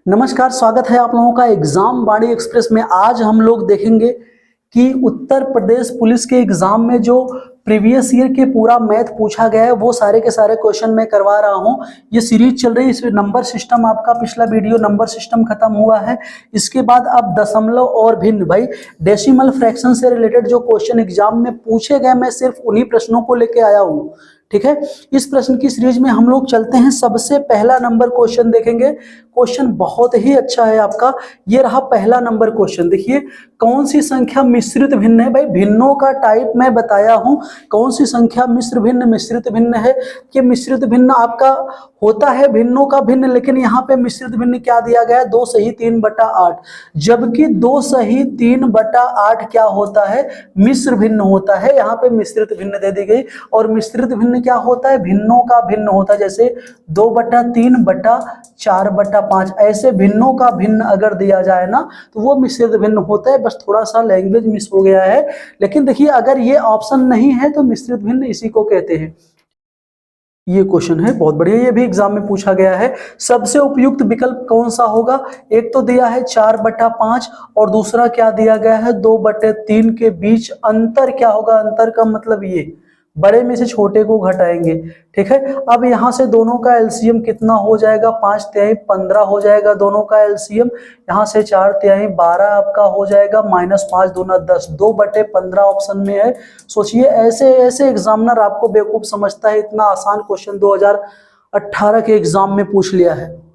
नमस्कार, स्वागत है आप लोगों का एग्जाम बाड़ी एक्सप्रेस में। आज हम लोग देखेंगे कि उत्तर प्रदेश पुलिस के एग्जाम में जो प्रीवियस ईयर के पूरा मैथ पूछा गया है वो सारे के सारे क्वेश्चन मैं करवा रहा हूं। ये सीरीज चल रही है, इसमें नंबर सिस्टम आपका पिछला वीडियो नंबर सिस्टम खत्म हुआ है। इसके बाद अब दशमलव और भिन्न, भाई डेसिमल फ्रैक्शन से रिलेटेड जो क्वेश्चन एग्जाम में पूछे गए मैं सिर्फ उन्हीं प्रश्नों को लेके आया हूँ। ठीक है, इस प्रश्न की सीरीज में हम लोग चलते हैं। सबसे पहला नंबर क्वेश्चन देखेंगे। क्वेश्चन बहुत ही अच्छा है आपका। ये रहा पहला नंबर क्वेश्चन। देखिए, कौन सी संख्या मिश्रित भिन्न है? भाई भिन्नों का टाइप मैं बताया हूं। कौन सी संख्या मिश्र भिन्न मिश्रित भिन्न है? कि मिश्रित भिन्न आपका होता है भिन्नों का भिन्न, लेकिन यहाँ पे मिश्रित भिन्न क्या दिया गया है? 2 सही 3/8। जबकि 2 सही 3/8 क्या होता है? मिश्र भिन्न होता है। यहाँ पे मिश्रित भिन्न दे दी गई। और मिश्रित भिन्न क्या होता है? भिन्नों का भिन्न होता है। जैसे 2/3/4/5 ऐसे भिन्नों का भिन्न अगर दिया जाए ना तो वो मिश्रित भिन्न होता है। बस थोड़ा सा लैंग्वेज मिस हो गया है, लेकिन देखिए अगर ये ऑप्शन नहीं है तो मिश्रित भिन्न इसी को कहते हैं। ये क्वेश्चन है बहुत बढ़िया, ये भी एग्जाम में पूछा गया है। सबसे उपयुक्त विकल्प कौन सा होगा? एक तो दिया है 4/5 और दूसरा क्या दिया गया है? 2/3 के बीच अंतर क्या होगा? अंतर का मतलब ये बड़े में से छोटे को घटाएंगे। ठीक है, अब यहां से दोनों का एलसीएम कितना हो जाएगा? 5 15 हो जाएगा दोनों का एलसीएम। यहां से 4 12 आपका हो जाएगा, -5 दूना 10, 2/15 ऑप्शन में है। सोचिए, ऐसे ऐसे एग्जामिनर आपको बेवकूफ समझता है। इतना आसान क्वेश्चन 2018 के एग्जाम में पूछ लिया है।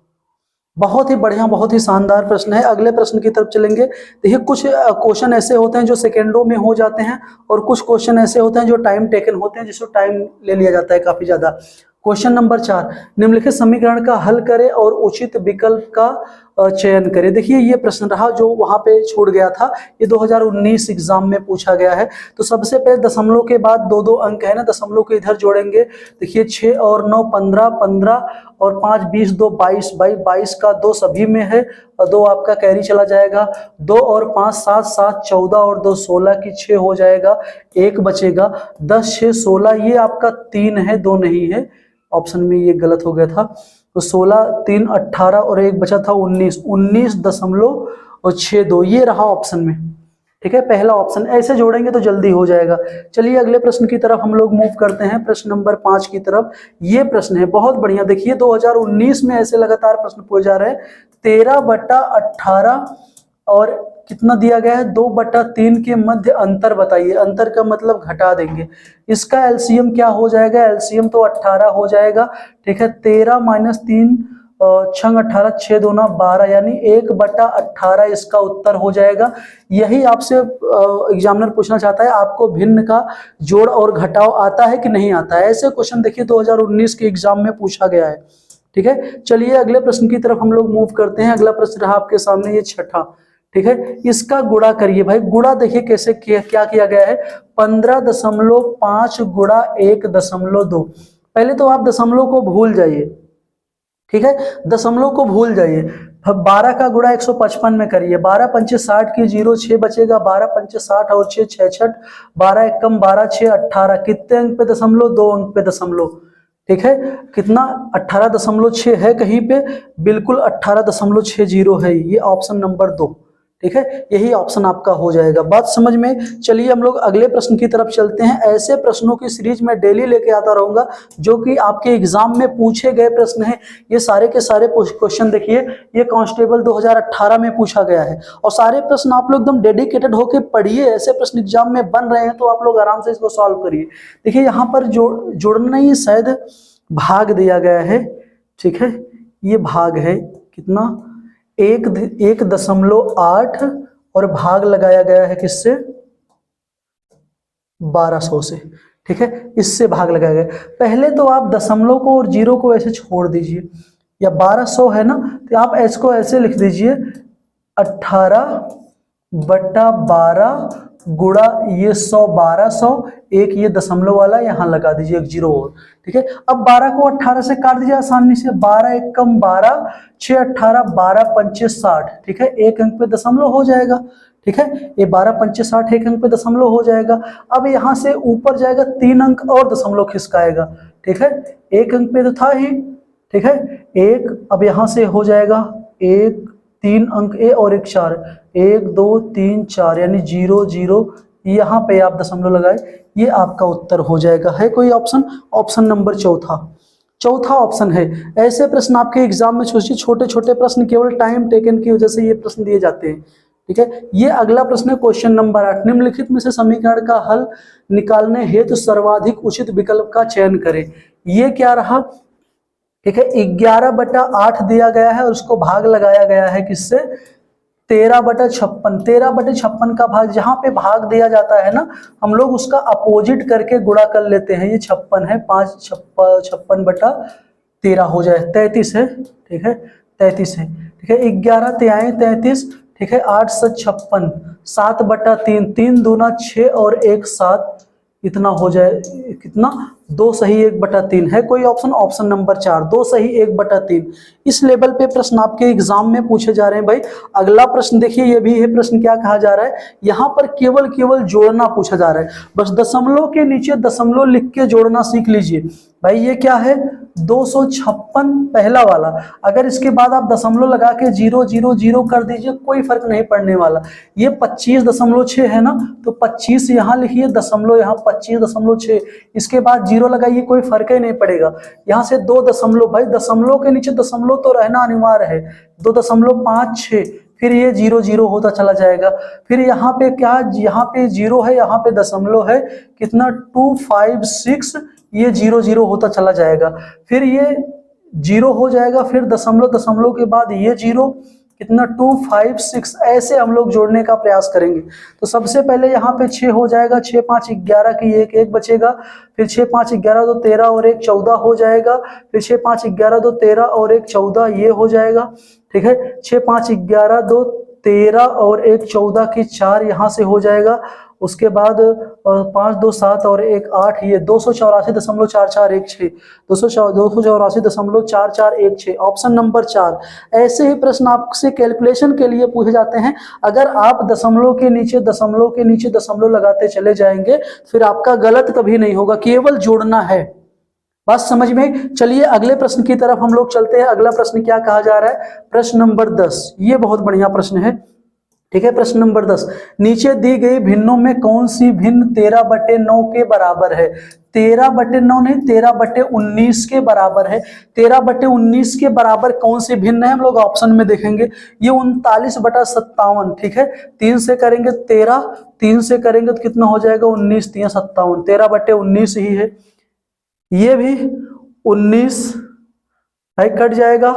बहुत ही बढ़िया, बहुत ही शानदार प्रश्न है। अगले प्रश्न की तरफ चलेंगे। देखिए, कुछ क्वेश्चन ऐसे होते हैं जो सेकेंडों में हो जाते हैं और कुछ क्वेश्चन ऐसे होते हैं जो टाइम टेकन होते हैं, जिसको टाइम ले लिया जाता है काफी ज्यादा। क्वेश्चन नंबर 4, निम्नलिखित समीकरण का हल करें और उचित विकल्प का चयन करें। देखिए, ये प्रश्न रहा जो वहां पे छूट गया था। ये 2019 एग्जाम में पूछा गया है। तो सबसे पहले दशमलव के बाद 2 अंक है ना, दशमलव को इधर जोड़ेंगे। देखिए, 6 और 9 15, 15 और 5 20, 2 22। भाई 22 का 2 सभी में है और 2 आपका कैरी चला जाएगा। 2 और 5 7, 7 14 और 2 16 की 6 हो जाएगा, 1 बचेगा। 10 6 16, ये आपका 3 है, 2 नहीं है। ऑप्शन में ये गलत हो गया था। तो 16 3 18 और 1 बचा था 19, 19.62 ये रहा ऑप्शन में। ठीक है, पहला ऑप्शन। ऐसे जोड़ेंगे तो जल्दी हो जाएगा। चलिए अगले प्रश्न की तरफ हम लोग मूव करते हैं, प्रश्न नंबर 5 की तरफ। ये प्रश्न है बहुत बढ़िया। देखिए, 2019 में ऐसे लगातार प्रश्न पूछे जा रहे हैं। 13/18 और कितना दिया गया है? 2/3 के मध्य अंतर बताइए। अंतर का मतलब घटा देंगे। इसका एलसीएम क्या हो जाएगा? एलसीएम तो 18 हो जाएगा। ठीक है, 13 - 3 6 18, 6 दूना 12, यानी 1/18 इसका उत्तर हो जाएगा। यही आपसे एग्जामिनर पूछना चाहता है, आपको भिन्न का जोड़ और घटाव आता है कि नहीं आता है? ऐसे क्वेश्चन देखिए 2019 के एग्जाम में पूछा गया है। ठीक है, चलिए अगले प्रश्न की तरफ हम लोग मूव करते हैं। अगला प्रश्न रहा आपके सामने, ये छठा। ठीक है, इसका गुणा करिए। भाई गुणा देखिए कैसे क्या किया गया है। 15.5 गुणा 1.2। पहले तो आप दशमलव को भूल जाइए। ठीक है, दशमलव को भूल जाइए। 12 का गुणा 155 में करिए। 12 पंचे 60 की 0, 6 बचेगा। 12 पंचे 60 और 6 66, 12 एकम 12, 6 18। कितने अंक पे दशमलव? 2 अंक पे दशमलव। ठीक है, कितना? 18.6 है कहीं पे? बिल्कुल 18.60 है। ये ऑप्शन नंबर 2। ठीक है, यही ऑप्शन आपका हो जाएगा। बात समझ में? चलिए हम लोग अगले प्रश्न की तरफ चलते हैं। ऐसे प्रश्नों की सीरीज में डेली लेके आता रहूंगा जो कि आपके एग्जाम में पूछे गए प्रश्न हैं। ये सारे के सारे क्वेश्चन देखिए, ये कांस्टेबल 2018 में पूछा गया है और सारे प्रश्न आप लोग एकदम डेडिकेटेड होकर पढ़िए। ऐसे प्रश्न एग्जाम में बन रहे हैं तो आप लोग आराम से इसको सॉल्व करिए। देखिए, यहाँ पर जोड़ना ही शायद भाग दिया गया है। ठीक है, ये भाग है। कितना? 1.8 और भाग लगाया गया है किससे? 1200 से। ठीक है, इससे भाग लगाया गया। पहले तो आप दशमलव को और जीरो को ऐसे छोड़ दीजिए, या 1200 है ना, तो आप इसको ऐसे लिख दीजिए 18/12 गुणा ये 100, 1200, एक ये दशमलव वाला यहाँ लगा दीजिए, एक जीरो और। ठीक है, अब 12 को 18 से काट दीजिए आसानी से। 12 एकम 12, 6 18, 12 पंचे 60। ठीक है, एक अंक पे दशमलव हो जाएगा। ठीक है, ये 12 पंचे 60 एक अंक पे दशमलव हो जाएगा। अब यहाँ से ऊपर जाएगा 3 अंक और दशमलव खिसकाएगा। ठीक है, एक अंक पे तो था ही। ठीक है, एक, अब यहाँ से हो जाएगा एक 3 अंक ए और एक 4, 1 2 3 4 यानी 0 0, यहाँ पे आप दशमलव लगाए, ये आपका उत्तर हो जाएगा। है कोई ऑप्शन? ऑप्शन नंबर चौथा ऑप्शन है। ऐसे प्रश्न आपके एग्जाम में छोटे छोटे प्रश्न केवल टाइम टेकन की वजह से ये प्रश्न दिए जाते हैं। ठीक है, ये अगला प्रश्न है क्वेश्चन नंबर 8। निम्नलिखित में से समीकरण का हल निकालने हेतु सर्वाधिक उचित विकल्प का चयन करें। ये क्या रहा? ठीक है, 11/8 दिया गया है और उसको भाग लगाया गया है किससे? 13/56। 13/56 का भाग, जहां पे भाग दिया जाता है ना, हम लोग उसका अपोजिट करके गुणा कर लेते हैं। ये 56 है, 56/13 हो जाए, 33 है। ठीक है, 33 है। ठीक है, 11 तिहाई 33। ठीक है, 8 से 56, 7/3, 3 दूना 6 और 1 7, इतना हो जाए, कितना? 2 सही 1/3 है कोई ऑप्शन? ऑप्शन नंबर 4, 2 सही 1/3। इस लेवल पे प्रश्न आपके एग्जाम में पूछे जा रहे हैं भाई। अगला प्रश्न देखिए, ये भी है प्रश्न, क्या कहा जा रहा है यहाँ पर? केवल जोड़ना पूछा जा रहा है। बस दशमलव के नीचे दशमलव लिख के जोड़ना सीख लीजिए भाई। ये क्या है? 256 पहला वाला, अगर इसके बाद आप दशमलव लगा के 0 0 0 कर दीजिए, कोई फर्क नहीं पड़ने वाला। ये 25.6 है ना, तो 25 यहाँ लिखिए, दशमलव यहाँ 25.6, इसके बाद 0 लगाइए, कोई फर्क ही नहीं पड़ेगा। यहाँ से 2 दशमलव, भाई दशमलव के नीचे दशमलव तो रहना अनिवार्य है, 2.56, फिर ये 0 0 होता चला जाएगा। फिर यहाँ पे क्या? यहाँ पे 0 है, यहाँ पे दशमलव है, कितना? 256, ये 0 0 होता चला जाएगा। फिर ये 0 हो जाएगा, फिर दशमलव के बाद ये 0, कितना? 256। ऐसे हम लोग जोड़ने का प्रयास करेंगे। तो सबसे पहले यहाँ पे 6 हो जाएगा, 6 5 11 की 1 1 बचेगा। फिर 6 5 11 2 13 और 1 14 हो जाएगा। फिर 6 5 11 2 13 और 1 14, ये हो जाएगा। ठीक है, 6 5 11 2 13 और 1 14 की 4 यहाँ से हो जाएगा। उसके बाद 5 2 7 और 1 8, ये 284.4416, 284.4416। Option number 4। ऐसे ही प्रश्न आपसे कैलकुलेशन के लिए पूछे जाते हैं। अगर आप दशमलव के नीचे दशमलव लगाते चले जाएंगे, फिर आपका गलत कभी नहीं होगा, केवल जोड़ना है। बात समझ में? चलिए अगले प्रश्न की तरफ हम लोग चलते हैं। अगला प्रश्न क्या कहा जा रहा है? प्रश्न नंबर 10। ये बहुत बढ़िया प्रश्न है। ठीक है, प्रश्न नंबर 10, नीचे दी गई भिन्नों में कौन सी भिन्न 13/9 के बराबर है? 13/9 नहीं, 13/19 के बराबर है। 13/19 के बराबर कौन सी भिन्न है? हम लोग ऑप्शन में देखेंगे। ये 39/57। ठीक है, 3 से करेंगे 13, 3 से करेंगे तो कितना हो जाएगा? 19 3 57, 13/19 ही है। ये भी 19 है, कट जाएगा।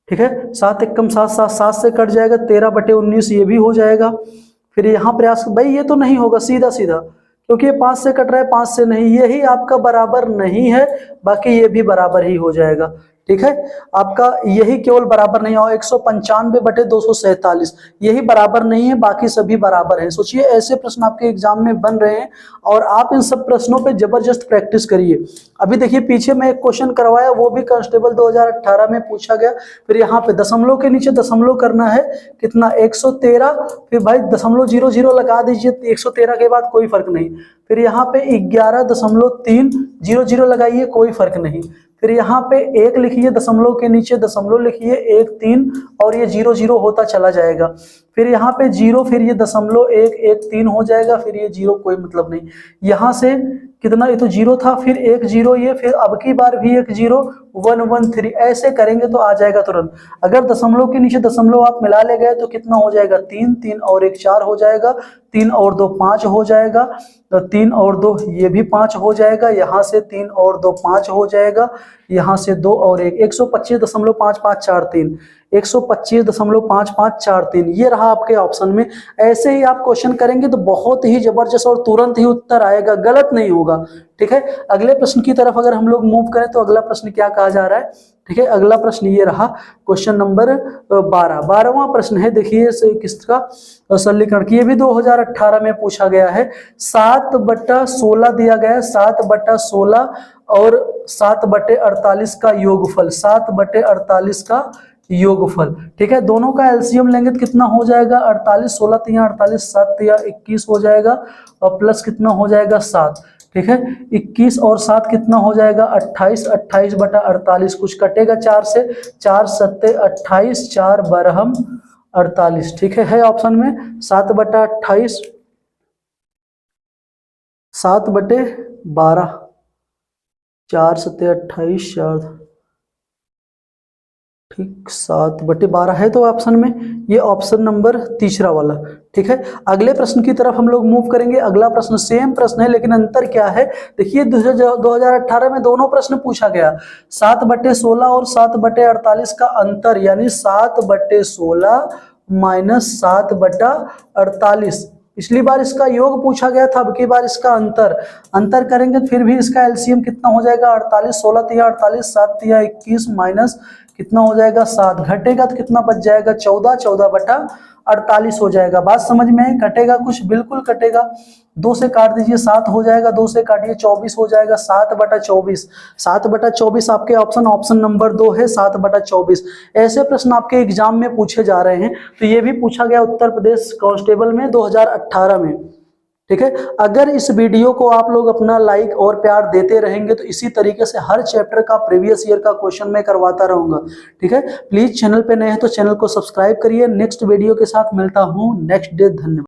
ठीक है, 7 एकम 7 7, 7 से कट जाएगा, 13/19 ये भी हो जाएगा। फिर यहाँ प्रयास, भाई ये तो नहीं होगा सीधा सीधा, क्योंकि ये 5 से कट रहा है, 5 से नहीं, यही आपका बराबर नहीं है, बाकी ये भी बराबर ही हो जाएगा। ठीक है, आपका यही केवल बराबर नहीं हो, 195/247, यही बराबर नहीं है, बाकी सभी बराबर हैं। सोचिए ऐसे प्रश्न आपके एग्जाम में बन रहे हैं और आप इन सब प्रश्नों पे जबरदस्त प्रैक्टिस करिए। अभी देखिए पीछे मैं एक क्वेश्चन करवाया, वो भी कांस्टेबल 2018 में पूछा गया। फिर यहाँ पे दशमलव के नीचे दशमलव करना है, कितना? 113, फिर भाई दशमलव 0 0 लगा दीजिए, 113 के बाद कोई फर्क नहीं। फिर यहाँ पे 11.3, 0 0 लगाइए, कोई फर्क नहीं। फिर यहाँ पे 1 लिखिए, दशमलव के नीचे दशमलव लिखिए, 1 3 और ये 0 0 होता चला जाएगा। फिर यहाँ पे 0, फिर ये दशमलव 1 1 3 हो जाएगा, फिर ये 0, कोई मतलब नहीं। यहाँ से कितना? ये तो 0 था, फिर 1 0, ये फिर अब की बार भी 1 0 1 1 3, ऐसे करेंगे तो आ जाएगा तुरंत। अगर दशमलव के नीचे दशमलव आप मिला ले गए तो कितना हो जाएगा? 3 3 और 1 4 हो जाएगा, 3 और 2 5 हो जाएगा, तो 3 और 2 ये भी 5 हो जाएगा। यहाँ से 3 और 2 5 हो जाएगा, यहाँ से 2 और 1, 125.5543, 125.5543, ये रहा आपके ऑप्शन में। ऐसे ही आप क्वेश्चन करेंगे तो बहुत ही जबरदस्त और तुरंत ही उत्तर आएगा, गलत नहीं होगा। ठीक है, अगले प्रश्न की तरफ अगर हम लोग मूव करें तो अगला प्रश्न क्या कहा जा रहा है? ठीक है, अगला प्रश्न ये रहा क्वेश्चन नंबर 12वां प्रश्न है। देखिए किसका? सरलीकरण की, ये भी 2018 में पूछा गया है। 7/16 दिया गया है, 7/16 और 7/48 का योगफल, 7/48 का योगफल। ठीक है, दोनों का एलसीएम लेंगे तो कितना हो जाएगा? 48, 16 3 48, 7 3 21 हो जाएगा और प्लस कितना हो जाएगा? 7। ठीक है। 21 और 7 कितना हो जाएगा 28, 28 बटा 48, कुछ कटेगा 4 से, 4 सत्ते 28, 4 बरहम 48, ठीक है ऑप्शन में 7 बटा 28, 7 बटे 12, 4 सत्ते 28, 4 ठीक 7 बटे 12 है तो ऑप्शन में ये ऑप्शन नंबर तीसरा वाला, ठीक है। अगले प्रश्न की तरफ हम लोग मूव करेंगे। अगला प्रश्न सेम प्रश्न है लेकिन अंतर क्या है, देखिए 2018 में दोनों प्रश्न पूछा गया, 7 बटे 16 और 7 बटे 48 का अंतर, यानी 7 बटे 16 माइनस 7 बटा 48। पिछली बार इसका योग पूछा गया था, अब की बार इसका अंतर करेंगे तो फिर भी इसका एलसीएम कितना हो जाएगा 48, 16 तिया 48, 7 तिया 21 माइनस कितना हो जाएगा 7, घटेगा तो कितना बच जाएगा 14, 14 बटा 48 हो जाएगा। बात समझ में है, कटेगा कुछ, बिल्कुल कटेगा, 2 से काट दीजिए 7 हो जाएगा, 2 से काटिए 24 हो जाएगा, 7 बटा 24, 7 बटा 24 आपके ऑप्शन नंबर 2 है, 7 बटा 24। ऐसे प्रश्न आपके एग्जाम में पूछे जा रहे हैं, तो ये भी पूछा गया उत्तर प्रदेश कांस्टेबल में 2018 में, ठीक है। अगर इस वीडियो को आप लोग अपना लाइक और प्यार देते रहेंगे तो इसी तरीके से हर चैप्टर का प्रीवियस ईयर का क्वेश्चन मैं करवाता रहूंगा, ठीक है। प्लीज चैनल पे नए हैं तो चैनल को सब्सक्राइब करिए। नेक्स्ट वीडियो के साथ मिलता हूं नेक्स्ट डे। धन्यवाद।